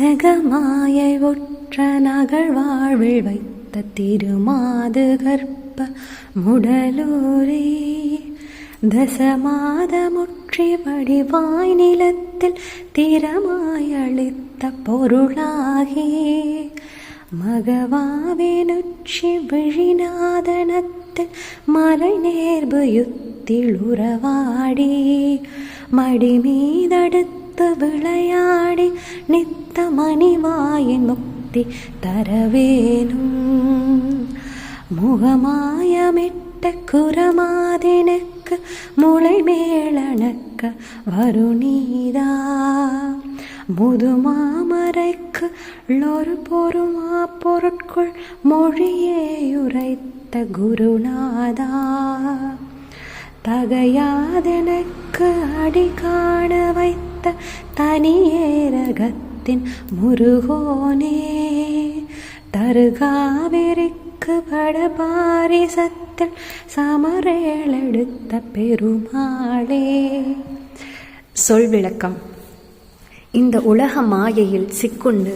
செகமாயை ஒற்ற நகழ் வாழ்வில் வைத்த திருமாது கற்ப முடலூரே தசமாத முற்றி வடிவாய் நிலத்தில் திறமாய் அளித்த பொருளாகி மகவாவினுச்சி விழிநாதனத்தில் மறை நேர்பு யுத்தில் உறவாடி மடி மீதடுத்து விளையாடி நித்த மணிவாயின் முக்தி தரவேனும் முகமாயமிட்ட குரமாதினுக்கு முளை மேலணக்க வருணீதா முதுமாமரைக்கு ஒரு பொறுமா பொருட்குள் மொழியே உரைத்த குருநாதா தகையாதெனக்கு அடி காண வைத்த தனியேரகத்தின் முருகோனே தருகாவிரிக்கு படபாரிசத்தில் சமரேளெடுத்த பெருமாளே. சொல் விளக்கம். இந்த உலக மாயையில் சிக்குண்டு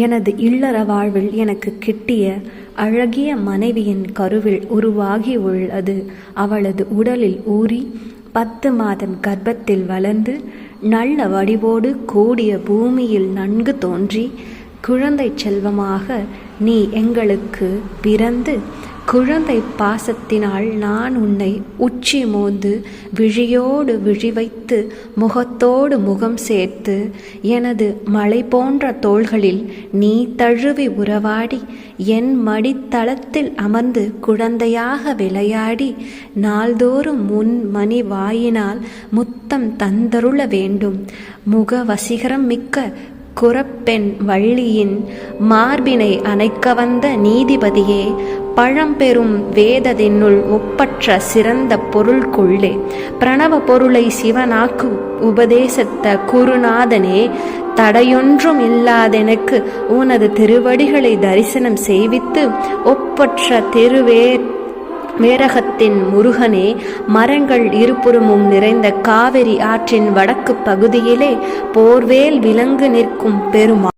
எனது இல்லற வாழ்வில் எனக்கு கிட்டிய அழகிய மனைவியின் கருவில் உருவாகி உள்ளது. அவளது உடலில் ஊறி 10 மாதம் கர்ப்பத்தில் வளர்ந்து நல்ல வடிவோடு கூடிய பூமியில் நன்கு தோன்றி குழந்தை செல்வமாக நீ எங்களுக்கு பிறந்து குழந்தை பாசத்தினால் நான் உன்னை உச்சி மோந்து விழியோடு விழி வைத்து முகத்தோடு முகம் சேர்த்து எனது மலை போன்ற தோள்களில் நீ தழுவி உறவாடி என் மடித்தளத்தில் அமர்ந்து குழந்தையாக விளையாடி நாள்தோறும் முன் மணி வாயினால் முத்தம் தந்தருள வேண்டும். முக வசீகரம் மிக்க குரப்பெண் வள்ளியின் மார்பினை அணைக்க வந்த நீதிபதியே, பழம்பெரும் வேதத்தினுள் ஒப்பற்ற சிறந்த பொருள் கொள்ளே, பிரணவ பொருளை சிவனாக்கு உபதேசித்த குருநாதனே, தடையொன்றும் இல்லாதெனக்கு உனது திருவடிகளை தரிசனம் செய்வித்து ஒப்பற்ற வேரகத்தின் முருகனே, மரங்கள் இருபுறமும் நிறைந்த காவிரி ஆற்றின் வடக்கு பகுதியிலே போர்வேல் விளங்கு நிற்கும் பெருமாள்